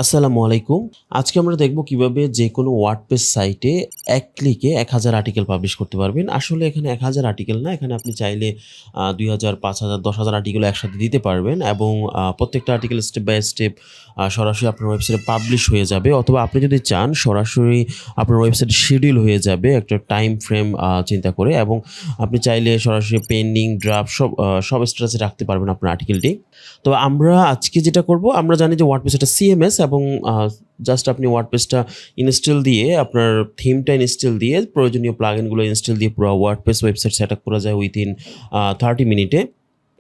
আসসালামু আলাইকুম। আজকে আমরা দেখব কিভাবে যেকোনো ওয়ার্ডপ্রেস সাইটে এক ক্লিকে ১,০০০ আর্টিকেল পাবলিশ করতে পারবেন। আসলে এখানে ১,০০০ আর্টিকেল না, এখানে আপনি চাইলে ২,০০০, ৫,০০০, ১০,০০০ আর্টিকেলও একসাথে দিতে পারবেন এবং প্রত্যেকটা আর্টিকেল স্টেপ বাই স্টেপ সরাসরি আপনার ওয়েবসাইটে পাবলিশ হয়ে যাবে, অথবা আপনি যদি চান সরাসরি আপনার ওয়েবসাইটে শিডিউল হয়ে যাবে একটা টাইম ফ্রেম চিন্তা করে, এবং আপনি চাইলে সরাসরি পেন্ডিং, ড্রাফট সব স্ট্যাটাসে রাখতে পারবেন আপনার আর্টিকেলটি। তো আমরা আজকে যেটা করব, আমরা জানি যে ওয়ার্ডপ্রেস একটা সিএমএস, এবং জাস্ট আপনি ওয়ার্ডপ্রেসটা ইনস্টল দিয়ে আপনার থিমটা ইনস্টল দিয়ে প্রয়োজনীয় প্লাগইনগুলো ইনস্টল দিয়ে পুরো ওয়ার্ডপ্রেস ওয়েবসাইট সেট আপ করা যায় উইথিন 30 মিনিটে।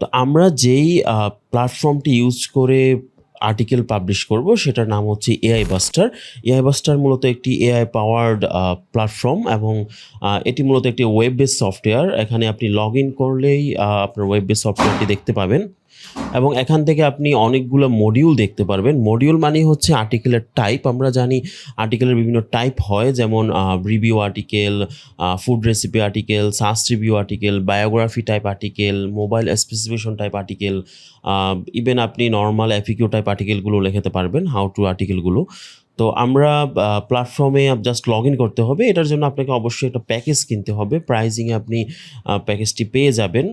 তো আমরা যেই প্ল্যাটফর্মটি ইউজ করে আর্টিকেল পাবলিশ করব সেটার নাম হচ্ছে এআই বাস্টার। এআই বাস্টার মূলত একটি এআই পাওয়ার্ড প্ল্যাটফর্ম, এবং এটি মূলত একটি ওয়েব বেস সফটওয়্যার। এখানে আপনি লগ ইন করলেই আপনার ওয়েব বেস সফটওয়্যারটি দেখতে পাবেন, এবং এখান থেকে আপনি অনেকগুলো মডিউল দেখতে পারবেন। মডিউল মানে হচ্ছে আর্টিকেলের টাইপ। আমরা জানি আর্টিকেলের বিভিন্ন টাইপ হয়, যেমন review article, food recipe article, SaaS review article, biography type article, mobile specification type article, even আপনি নর্মাল এফিকিউ টাইপ আর্টিকেলগুলো লেখাতে পারবেন, হাউ টু আর্টিকেলগুলো। তো আমরা প্ল্যাটফর্মে জাস্ট লগ ইন করতে হবে। এটার জন্য আপনাকে অবশ্যই একটা প্যাকেজ কিনতে হবে। প্রাইজিংয়ে আপনি প্যাকেজটি পেয়ে যাবেন।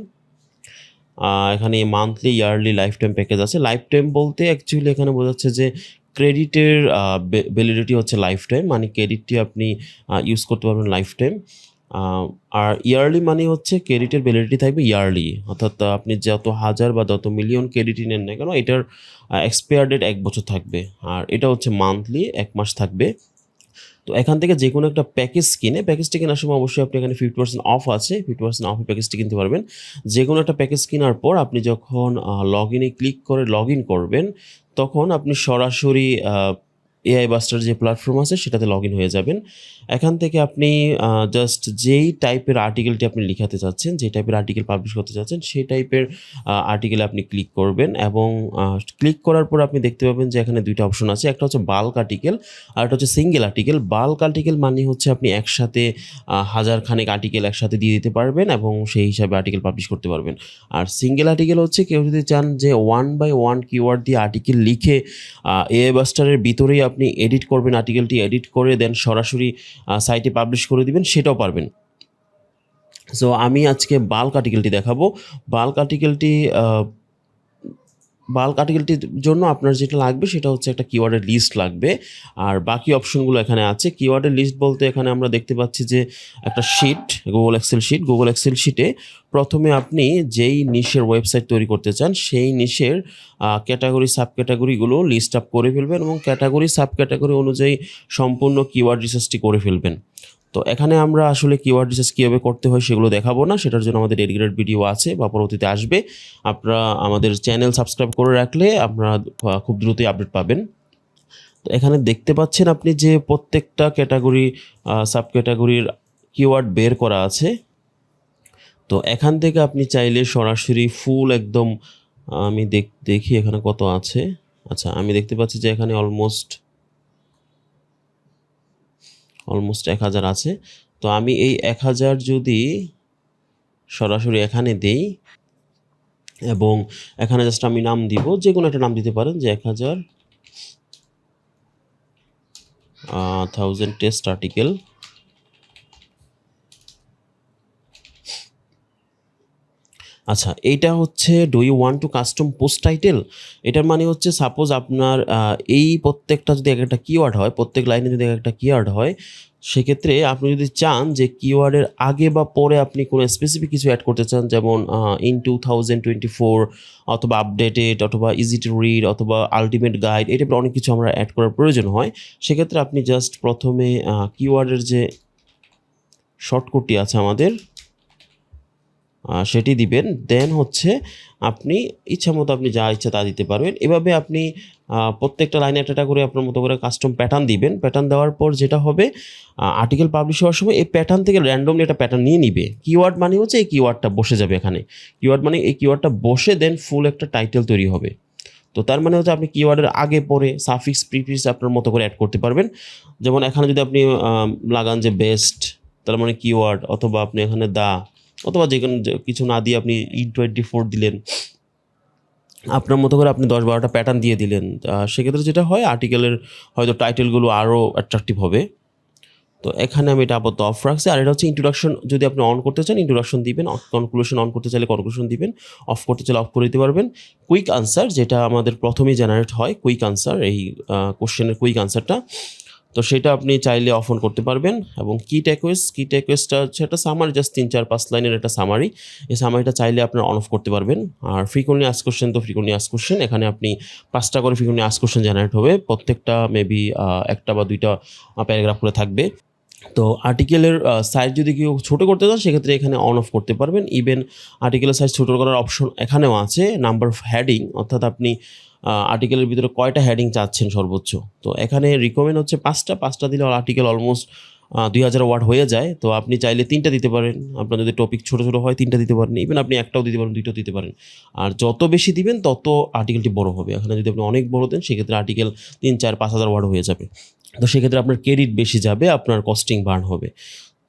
এখানে monthly, yearly, life time package আছে। লাইফ টাইম বলতে অ্যাকচুয়ালি এখানে বোঝাচ্ছে যে ক্রেডিটের ভ্যালিডিটি হচ্ছে লাইফ টাইম, মানে ক্রেডিটটি আপনি ইউজ করতে পারবেন লাইফ টাইম। আর ইয়ারলি মানে হচ্ছে ক্রেডিটের ভ্যালিডিটি থাকবে ইয়ারলি, অর্থাৎ আপনি যত হাজার বা যত মিলিয়ন ক্রেডিটই নেন না কেন, এটার এক্সপায়ার ডেট 1 বছর থাকবে। আর এটা হচ্ছে মান্থলি, 1 মাস থাকবে। তো এখান থেকে যে কোনো একটা প্যাকেজ কিনে, প্যাকেজটি কেনার সময় অবশ্যই আপনি এখানে 50% অফ আছে, 50% অফে প্যাকেজটি কিনতে পারবেন। যে কোনো একটা প্যাকেজ কেনার পর আপনি যখন লগ ইনে ক্লিক করে লগ ইন করবেন, তখন আপনি সরাসরি এআই বাস্টার যে প্ল্যাটফর্ম আছে সেটাতে লগ ইন হয়ে যাবেন। এখান থেকে আপনি জাস্ট যেই টাইপের আর্টিকেলটি আপনি লিখাতে চাচ্ছেন, যে টাইপের আর্টিকেল পাবলিশ করতে চাচ্ছেন, সেই টাইপের আর্টিকেলে আপনি ক্লিক করবেন, এবং ক্লিক করার পর আপনি দেখতে পাবেন যে এখানে 2টা অপশন আছে। একটা হচ্ছে বাল্ক আর্টিকেল, আর একটা হচ্ছে সিঙ্গেল আর্টিকেল। বাল্ক আর্টিকেল মানে হচ্ছে আপনি একসাথে হাজার খানেক আর্টিকেল একসাথে দিয়ে দিতে পারবেন, এবং সেই হিসাবে আর্টিকেল পাবলিশ করতে পারবেন। আর সিঙ্গেল আর্টিকেল হচ্ছে কেউ যদি চান যে 1 বাই 1 কিওয়ার্ড দিয়ে আর্টিকেল লিখে এআই বাস্টারের ভিতরেই আপনি এডিট করবেন, আর্টিকেলটি এডিট করে দেন সরাসরি সাইটে পাবলিশ করে দিবেন, সেটাও পারবেন। সো আমি আজকে বাল্ক আর্টিকেলটি দেখাবো। বাল্ক আর্টিকেলটি বাল্ক আর্টিকেলটির জন্য আপনার যেটা লাগবে সেটা হচ্ছে একটা কিওয়ার্ডের লিস্ট লাগবে, আর বাকি অপশনগুলো এখানে আছে। কিওয়ার্ডের লিস্ট বলতে এখানে আমরা দেখতে পাচ্ছি যে একটা sheet, Google Excel sheet. Google Excel শিটে প্রথমে আপনি যেই নিশের ওয়েবসাইট তৈরি করতে চান সেই নিশের ক্যাটাগরি, সাব ক্যাটাগরিগুলো লিস্ট আপ করে ফেলবেন, এবং ক্যাটাগরি, সাব ক্যাটাগরি অনুযায়ী সম্পূর্ণ কিওয়ার্ড রিসার্চটি করে ফেলবেন। তো এখানে আমরা আসলে কিওয়ার্ড রিসার্চ কীভাবে করতে হয় সেগুলো দেখাবো না, সেটার জন্য আমাদের ডেডিকেটেড ভিডিও আছে বা পরবর্তীতে আসবে। আপনারা আমাদের চ্যানেল সাবস্ক্রাইব করে রাখলে আপনারা খুব দ্রুতই আপডেট পাবেন। তো এখানে দেখতে পাচ্ছেন আপনি যে প্রত্যেকটা ক্যাটাগরি, সাব ক্যাটাগরির কিওয়ার্ড বের করা আছে। তো এখান থেকে আপনি চাইলে সরাসরি ফুল একদম, আমি দেখি এখানে কত আছে। আচ্ছা, আমি দেখতে পাচ্ছি যে এখানে অলমোস্ট 1000 আছে। তো আমি এই 1000 যদি সরাসরি এখানে দেই, এবং এখানে জাস্ট আমি নাম দিব, যে কোনো একটা নাম দিতে পারেন, যে 1000 টেস্ট আর্টিকেল। আচ্ছা, এইটা হচ্ছে do you want to custom post title. এটার মানে হচ্ছে সাপোজ আপনার এই প্রত্যেকটা যদি এক একটা কিওয়ার্ড হয়, প্রত্যেক লাইনে যদি এক একটা কিওয়ার্ড হয়, সেক্ষেত্রে আপনি যদি চান যে কিওয়ার্ডের আগে বা পরে আপনি কোনো স্পেসিফিক কিছু অ্যাড করতে চান, যেমন ইন 2024, অথবা আপডেটেড, অথবা ইজি টু রিড, অথবা আলটিমেট গাইড, এই টাইপের অনেক কিছু আমরা অ্যাড করার প্রয়োজন হয়। সেক্ষেত্রে আপনি জাস্ট প্রথমে কিওয়ার্ডের যে শর্টকাটটি আছে আমাদের, সেটি দিবেন। দেন হচ্ছে আপনি ইচ্ছামতো আপনি যা ইচ্ছা তা দিতে পারবেন। এভাবে আপনি প্রত্যেকটা লাইনে একটা করে আপনার মতো করে কাস্টম প্যাটার্ন দিবেন। প্যাটার্ন দেওয়ার পর যেটা হবে, আর্টিকেল পাবলিশ হওয়ার সময় এই প্যাটার্ন থেকে র্যান্ডমলি একটা প্যাটার্ন নিয়ে নিবে। কিওয়ার্ড মানে হচ্ছে এই কিওয়ার্ডটা বসে যাবে এখানে। কিওয়ার্ড মানে এই কিওয়ার্ডটা বসে দেন ফুল একটা টাইটেল তৈরি হবে। তো তার মানে হচ্ছে আপনি কিওয়ার্ডের আগে পরে সাফিক্স, প্রিফিক্স আপনার মতো করে অ্যাড করতে পারবেন। যেমন এখানে যদি আপনি লাগান যে বেস্ট, তার মানে কিওয়ার্ড, অথবা আপনি এখানে দা, অথবা যে কোনো কিছু না দিয়ে আপনি ইন 24 দিলেন, আপনার মতো করে আপনি 10-12টা প্যাটার্ন দিয়ে দিলেন। সেক্ষেত্রে যেটা হয় আর্টিকেলের হয়তো টাইটেলগুলো আরও অ্যাট্রাকটিভ হবে। তো এখানে আমি এটা আপাতত অফ রাখছি। আর এটা হচ্ছে ইন্ট্রোডাকশন, যদি আপনি অন করতে চান ইন্ট্রোডাকশন দিবেন, কনক্লুশন অন করতে চাইলে কনক্লুশন দিবেন, অফ করতে চাইলে অফ করে দিতে পারবেন। কুইক আনসার যেটা আমাদের প্রথমেই জেনারেট হয়, কুইক আনসার, এই কোশ্চেনের কুইক আনসারটা, তো সেটা আপনি চাইলে অফ অন করতে পারবেন। এবং কি টেকওয়েস্টটা হচ্ছে একটা সামারি, জাস্ট 3-4-5 লাইনের একটা সামারি। এই সামারিটা চাইলে আপনার অন অফ করতে পারবেন। আর ফ্রিকোয়েন্টলি আস্ক কোশ্চেন, তো ফ্রিকোয়েন্টলি আস্ক কোশ্চেন, এখানে আপনি 5টা করে ফ্রিকোয়েন্টলি আস্ক কোশ্চেন জেনারেট হবে, প্রত্যেকটা মেবি 1টা বা 2টা প্যারাগ্রাফ করে থাকবে। তো আর্টিকেলের সাইজ যদি কেউ ছোটো করতে চান সেক্ষেত্রে এখানে অন অফ করতে পারবেন। ইভেন আর্টিকেলের সাইজ ছোটো করার অপশন এখানেও আছে। নাম্বার অফ হেডিং, অর্থাৎ আপনি আর্টিকেলের ভিতরে কয়টা হেডিং চাচ্ছেন সর্বোচ্চ, তো এখানে রিকমেন্ড হচ্ছে 5টা দিলে আর্টিকেল অলমোস্ট 2000 ওয়ার্ড হয়ে যায়। তো আপনি চাইলে 3টা দিতে পারেন, আপনার যদি টপিক ছোটো ছোটো হয় 3টা দিতে পারেন, ইভেন আপনি 1টাও দিতে পারেন, 2টাও দিতে পারেন। আর যত বেশি দিবেন তত আর্টিকেলটি বড় হবে। এখানে যদি আপনি অনেক বড় দেন সেক্ষেত্রে আর্টিকেল 3-4-5 হাজার ওয়ার্ড হয়ে যাবে। তো সেক্ষেত্রে আপনার ক্রেডিট বেশি যাবে, আপনার কস্টিং বার্ন হবে।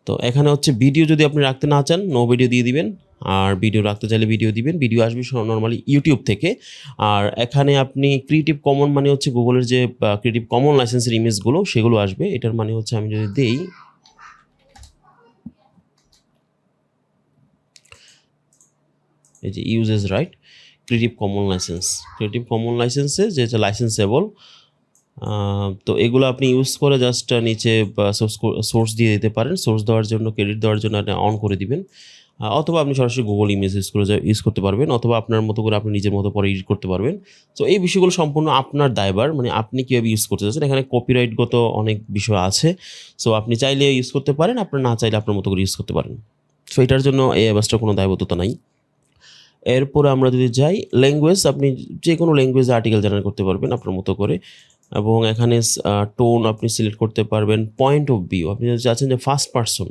তো এখানে হচ্ছে ভিডিও যদি আপনি রাখতে না চান নো ভিডিও দিয়ে দিবেন, আর ভিডিও রাখতে চাইলে ভিডিও দিবেন। ভিডিও আসবে নর্মালি ইউটিউব থেকে। আর এখানে আপনি ক্রিয়েটিভ কমন মানে হচ্ছে গুগলের যে ক্রিয়েটিভ কমন লাইসেন্সের ইমেজগুলো সেগুলো আসবে। এটার মানে হচ্ছে আমি যদি দেই, এই যে ইউজেস রাইট ক্রিয়েটিভ কমন লাইসেন্সে যেটা লাইসেন্সেবল, তো এগুলো আপনি ইউজ করে জাস্ট নিচে সোর্স দিয়ে দিতে পারেন। সোর্স দেওয়ার জন্য, ক্রেডিট দেওয়ার জন্য অন করে দিবেন, অথবা আপনি সরাসরি গুগল ইমেজ ইউজ করতে পারবেন, অথবা আপনার মতো করে আপনি নিজের মতো পরে এডিট করতে পারবেন। তো এই বিষয়গুলো সম্পূর্ণ আপনার দায়ভার, মানে আপনি কীভাবে ইউজ করতে চাচ্ছেন। এখানে কপিরাইটগত অনেক বিষয় আছে, সো আপনি চাইলে ইউজ করতে পারেন, আপনার না চাইলে আপনার মতো করে ইউজ করতে পারেন। সো এটার জন্য এই অ্যাবাসটার কোনো দায়বদ্ধতা নাই। এরপরে আমরা যদি যাই ল্যাঙ্গুয়েজ, আপনি যে কোনো ল্যাঙ্গুয়েজে আর্টিকেল জেনারেট করতে পারবেন আপনার মতো করে। এবং এখানে টোন আপনি সিলেক্ট করতে পারবেন। পয়েন্ট অফ ভিউ, আপনি যদি চাচ্ছেন যে ফার্স্ট পার্সন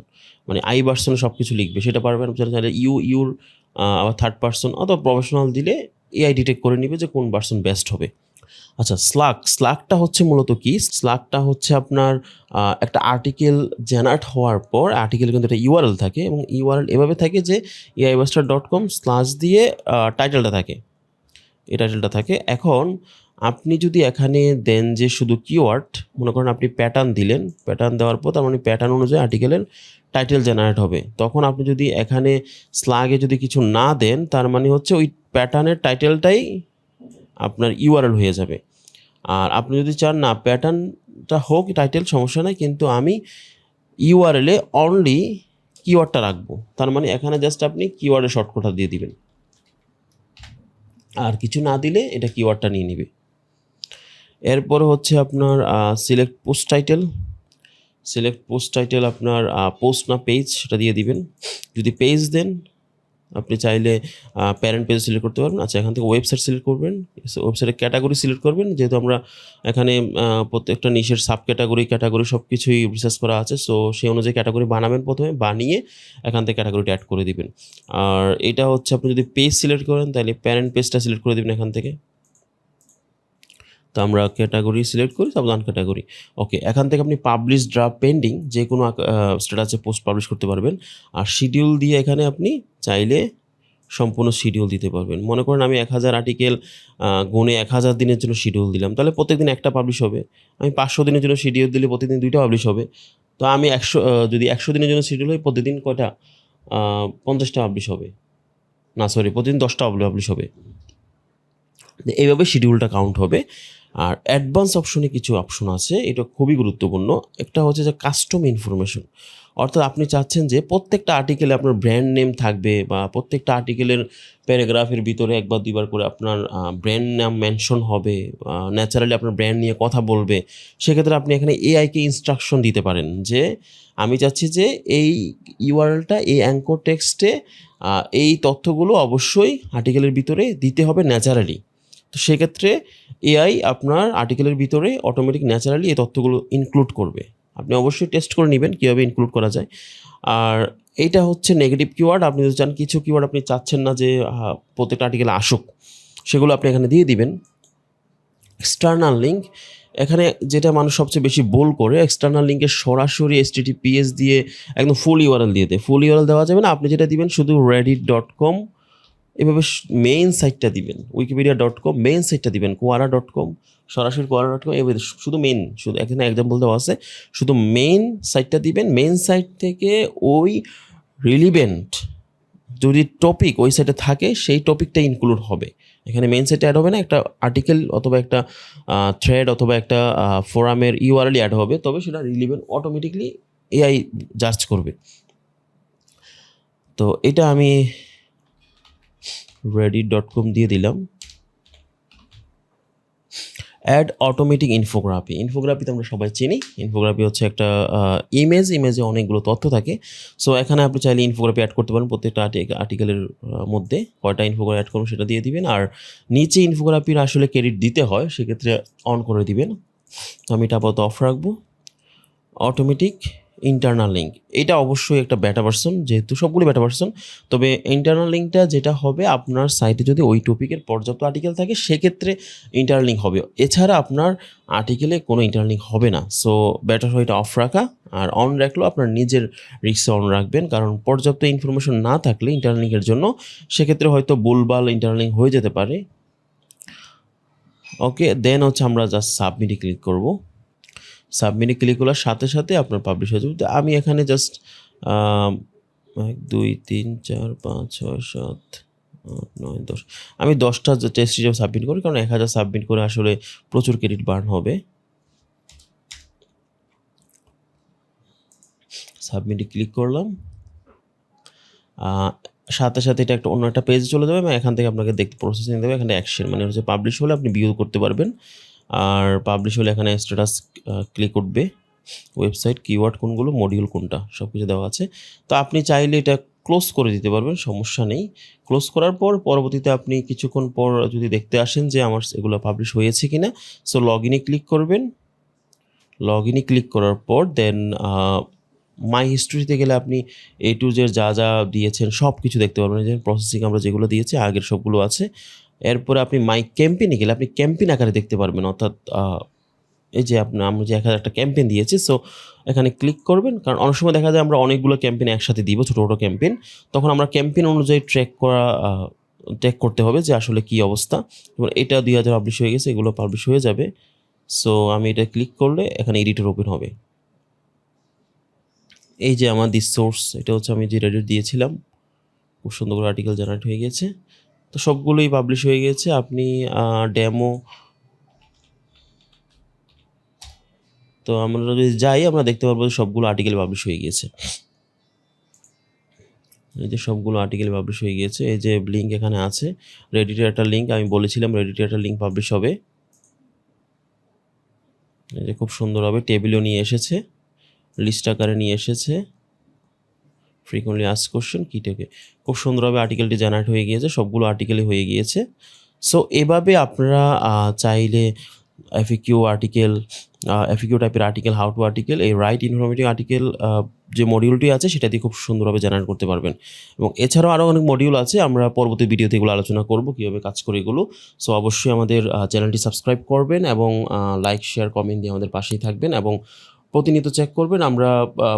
মানে আই ভার্সনে সব কিছু লিখবে সেটা পারবেন। আপনি চাইলে ইউর আবার থার্ড পার্সন অথবা প্রফেশনাল দিলে এআই ডিটেক্ট করে নিবে যে কোন ভার্সন বেস্ট হবে। আচ্ছা, স্লাগটা হচ্ছে মূলত কি? স্লাগটা হচ্ছে আপনার একটা আর্টিকেল জেনারেট হওয়ার পর আর্টিকেল কিন্তু একটা ইউআরএল থাকে, এবং ইউআরএল এভাবে থাকে যে aibuster.com/ দিয়ে টাইটেলটা থাকে, এই টাইটেলটা থাকে। এখন আপনি যদি এখানে দেন যে শুধু কিওয়ার্ড, মনে করেন আপনি প্যাটার্ন দিলেন, প্যাটার্ন দেওয়ার পর তার মানে প্যাটার্ন অনুযায়ী আর্টিকেলের টাইটেল জেনারেট হবে। তখন আপনি যদি এখানে স্লাগে যদি কিছু না দেন তার মানে হচ্ছে ওই প্যাটার্নের টাইটেলটাই আপনার ইউআরএল হয়ে যাবে। আর আপনি যদি চান না প্যাটার্নটা হোক টাইটেল সমস্যা নাই, কিন্তু আমি ইউআরএলে অনলি কিওয়ার্ডটা রাখবো, তার মানে এখানে জাস্ট আপনি কিওয়ার্ডের শর্টকাটটা দিয়ে দিবেন, আর কিছু না দিলে এটা কিওয়ার্ডটা নিয়ে নেবে। এরপরে হচ্ছে আপনার সিলেক্ট পোস্ট টাইটেল আপনার পোস্ট না পেজ সেটা দিয়ে দিবেন। যদি পেজ দেন আপনি চাইলে প্যারেন্ট পেজ সিলেক্ট করতে পারবেন। আচ্ছা, এখান থেকে ওয়েবসাইট সিলেক্ট করবেন, ওয়েবসাইটের ক্যাটাগরি সিলেক্ট করবেন, যেহেতু আমরা এখানে প্রত্যেকটা নিশের সাব ক্যাটাগরি সব কিছুই রিসার্চ করা আছে, সো সেই অনুযায়ী ক্যাটাগরি বানাবেন, প্রথমে বানিয়ে এখান থেকে ক্যাটাগরিটা অ্যাড করে দিবেন। আর এটা হচ্ছে আপনি যদি পেজ সিলেক্ট করেন তাহলে প্যারেন্ট পেজটা সিলেক্ট করে দেবেন এখান থেকে। তো আমরা ক্যাটাগরি সিলেক্ট করি, সাবধান ক্যাটাগরি, ওকে। এখান থেকে আপনি পাবলিশ ড্রাফট পেন্ডিং যে কোনো স্ট্যাটাসে পোস্ট পাবলিশ করতে পারবেন। আর শিডিউল দিয়ে এখানে আপনি চাইলে সম্পূর্ণ শিডিউল দিতে পারবেন। মনে করেন আমি 1000 আর্টিকেল গুণে 1000 দিনের জন্য শিডিউল দিলাম, তাহলে প্রত্যেকদিন একটা পাবলিশ হবে। আমি 500 দিনের জন্য শিডিউল দিলে প্রতিদিন 2টা পাবলিশ হবে। তো আমি যদি 100 দিনের জন্য শিডিউল হয় প্রতিদিন কয়টা 50টা পাবলিশ হবে, না সরি প্রতিদিন 10টা পাবলিশ হবে। এইভাবে শিডিউলটা কাউন্ট হবে। আর অ্যাডভান্স অপশনে কিছু অপশন আছে, এটা খুবই গুরুত্বপূর্ণ। একটা হচ্ছে যে কাস্টম ইনফরমেশন, অর্থাৎ আপনি চাচ্ছেন যে প্রত্যেকটা আর্টিকেলে আপনার ব্র্যান্ড নেম থাকবে, বা প্রত্যেকটা আর্টিকেলের প্যারাগ্রাফের ভিতরে 1 বা 2বার করে আপনার ব্র্যান্ড নাম মেনশন হবে, ন্যাচারালি আপনার ব্র্যান্ড নিয়ে কথা বলবে। সেক্ষেত্রে আপনি এখানে এআইকে ইনস্ট্রাকশন দিতে পারেন যে আমি চাচ্ছি যে এই ইউআরএলটা এই অ্যাঙ্কর টেক্সটে এই তথ্যগুলো অবশ্যই আর্টিকেলের ভিতরে দিতে হবে ন্যাচারালি। তো সেক্ষেত্রে এআই আপনার আর্টিকেলের ভিতরে অটোমেটিক ন্যাচারালি এই তথ্যগুলো ইনক্লুড করবে। আপনি অবশ্যই টেস্ট করে নেবেন কীভাবে ইনক্লুড করা যায়। আর এইটা হচ্ছে নেগেটিভ কিওয়ার্ড, আপনি যদি চান কিছু কিওয়ার্ড আপনি চাচ্ছেন না যে প্রত্যেকটা আর্টিকেলে আসুক, সেগুলো আপনি এখানে দিয়ে দিবেন। এক্সটার্নাল লিঙ্ক, এখানে যেটা মানুষ সবচেয়ে বেশি ভুল করে, এক্সটার্নাল লিঙ্কে সরাসরি https দিয়ে একদম ফুল ইউআরএল দিয়ে দেয়। ফুল ইউআরএল দেওয়া যাবে না, আপনি যেটা দিবেন শুধু reddit.com এভাবে মেইন সাইটটা দিবেন, wikipedia.com মেইন সাইটটা দিবেন, quora.com সরাসরি quora.com, এভাবে শুধু মেইন, শুধু এখানে এক্সাম্পল দেওয়া আছে, শুধু মেইন সাইটটা দিবেন। মেইন সাইট থেকে ওই রিলিভেন্ট যদি টপিক ওই সাইটে থাকে সেই টপিকটা ইনক্লুড হবে। এখানে মেইন সাইটে অ্যাড হবে না, একটা আর্টিকেল অথবা একটা থ্রেড অথবা একটা ফোরামের ইউআরএল অ্যাড হবে, তবে সেটা রিলিভেন্ট অটোমেটিকলি এআই জাজ করবে। তো এটা আমি reddit.com দিয়ে দিলাম। Add automatic infography. ইনফোগ্রাফি তো আমরা সবাই চিনি। ইনফোগ্রাফি হচ্ছে একটা ইমেজে অনেকগুলো তথ্য থাকে। সো এখানে আপনি চাইলে ইনফোগ্রাফি অ্যাড করতে পারেন। প্রত্যেকটা আর্টিকেলের মধ্যে কয়টা ইনফোগ্রাফি অ্যাড করবেন সেটা দিয়ে দিবেন। আর নিচে ইনফোগ্রাফির আসলে ক্রেডিট দিতে হয়, সেক্ষেত্রে অন করে দিবেন। তো আমি এটা আপাতত অফ রাখবো। অটোমেটিক ইন্টারনাল লিঙ্ক, এটা অবশ্যই একটা বেটা ভার্সন, যেহেতু সবগুলো বেটা ভার্সন। তবে ইন্টারনাল লিঙ্কটা যেটা হবে, আপনার সাইটে যদি ওই টপিকের পর্যাপ্ত আর্টিকেল থাকে সেক্ষেত্রে ইন্টারনাল লিঙ্ক হবে, এছাড়া আপনার আর্টিকেলে কোনো ইন্টারনাল লিঙ্ক হবে না। সো বেটার হয় এটা অফ রাখা। আর অন রাখলেও আপনার নিজের রিস্কে অন রাখবেন, কারণ পর্যাপ্ত ইনফরমেশন না থাকলে ইন্টারনাল লিঙ্কের জন্য সেক্ষেত্রে হয়তো ভুলভাল ইন্টারনাল লিঙ্ক হয়ে যেতে পারে। ওকে, দেন হচ্ছে আমরা জাস্ট সাবমিটে ক্লিক করব। সাবমিটে ক্লিক করার সাথে সাথে আপনার পাবলিশ হয়ে যাবে। তো আমি এখানে জাস্ট 1 2 3 4 5 6 7 8 9 10, আমি 10টা টেস্ট হিসেবে সাবমিট করি, কারণ 1000 সাবমিট করে আসলে প্রচুর ক্রেডিট বার্ন হবে। সাবমিটে ক্লিক করলাম, সাথে সাথে এটা একটা অন্য একটা পেজে চলে যাবে এবং এখান থেকে আপনাকে দেখতে প্রসেসিং দেবে। এখানে অ্যাকশন মানে হচ্ছে পাবলিশ হলে আপনি ভিউ করতে পারবেন, আর পাবলিশ হলে এখানে স্ট্যাটাস ক্লিক উঠবে, ওয়েবসাইট, কিওয়ার্ড কোনগুলো, মডিউল কোনটা, সব কিছু দেওয়া আছে। তো আপনি চাইলে এটা ক্লোজ করে দিতে পারবেন, সমস্যা নেই। ক্লোজ করার পর পরবর্তীতে আপনি কিছুক্ষণ পর যদি দেখতে আসেন যে আমার এগুলো পাবলিশ হয়েছে কি না, সো লগ ইনে ক্লিক করবেন। লগ ইনে ক্লিক করার পর দেন মাই হিস্ট্রিতে গেলে আপনি এ টু জেড যা যা দিয়েছেন সব কিছু দেখতে পারবেন। যে প্রসেসিং আমরা যেগুলো দিয়েছি আগের সবগুলো আছে। এরপরে আপনি মাই ক্যাম্পেইনে গেলে আপনি ক্যাম্পেইন আকারে দেখতে পারবেন, অর্থাৎ এই যে আমরা যে 1000 একটা ক্যাম্পেইন দিয়েছি, সো এখানে ক্লিক করবেন। কারণ অনেক সময় দেখা যায় আমরা অনেকগুলো ক্যাম্পেইন একসাথে দিব, ছোটো ছোটো ক্যাম্পেইন, তখন আমরা ক্যাম্পেইন অনুযায়ী ট্র্যাক করতে হবে যে আসলে কী অবস্থা। যেমন এটা 2000 পাবলিশ হয়ে গেছে, এগুলো পাবলিশ হয়ে যাবে। সো আমি এটা ক্লিক করলে এখানে এডিটর ওপেন হবে। এই যে আমার দিস সোর্স, এটা হচ্ছে আমি যে রেডিট দিয়েছিলাম, খুব সুন্দর করে আর্টিকেল জেনারেট হয়ে গেছে। তো সবগুলোই পাবলিশ হয়ে গেছে। আপনি ডেমো, তো আমরা যদি যাই আমরা দেখতে পারবো যে সবগুলো আর্টিকেল পাবলিশ হয়ে গিয়েছে। এই যে সবগুলো আর্টিকেল পাবলিশ হয়ে গিয়েছে। এই যে লিঙ্ক এখানে আছে, রেডিটের একটা লিঙ্ক, আমি বলেছিলাম রেডিটের একটা লিঙ্ক পাবলিশ হবে। এই যে খুব সুন্দর হবে, টেবিলও নিয়ে এসেছে, লিস্ট আকারে নিয়ে এসেছে, ফ্রিকোয়েন্টলি আস্ক কোশ্চেন কি থেকে, খুব সুন্দরভাবে আর্টিকেলটি জেনারেট হয়ে গিয়েছে, সবগুলো আর্টিকেলই হয়ে গিয়েছে। সো এভাবে আপনারা চাইলে এফএকিউ আর্টিকেল, এফএকিউ টাইপের আর্টিকেল, হাউ টু আর্টিকেল, এই রাইট ইনফরমেটিভ আর্টিকেল যে মডিউলটি আছে সেটা দিয়ে খুব সুন্দরভাবে জেনারেট করতে পারবেন। এবং এছাড়াও আরও অনেক মডিউল আছে, আমরা পরবর্তী ভিডিওতে এগুলো আলোচনা করব কীভাবে কাজ করে এগুলো। সো অবশ্যই আমাদের চ্যানেলটি সাবস্ক্রাইব করবেন এবং লাইক, শেয়ার, কমেন্ট দিয়ে আমাদের পাশেই থাকবেন এবং প্রতিনিয়ত চেক করবেন। আমরা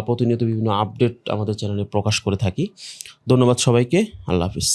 প্রতিনিয়ত বিভিন্ন আপডেট আমাদের চ্যানেলে প্রকাশ করে থাকি। ধন্যবাদ সবাইকে, আল্লাহ হাফিজ।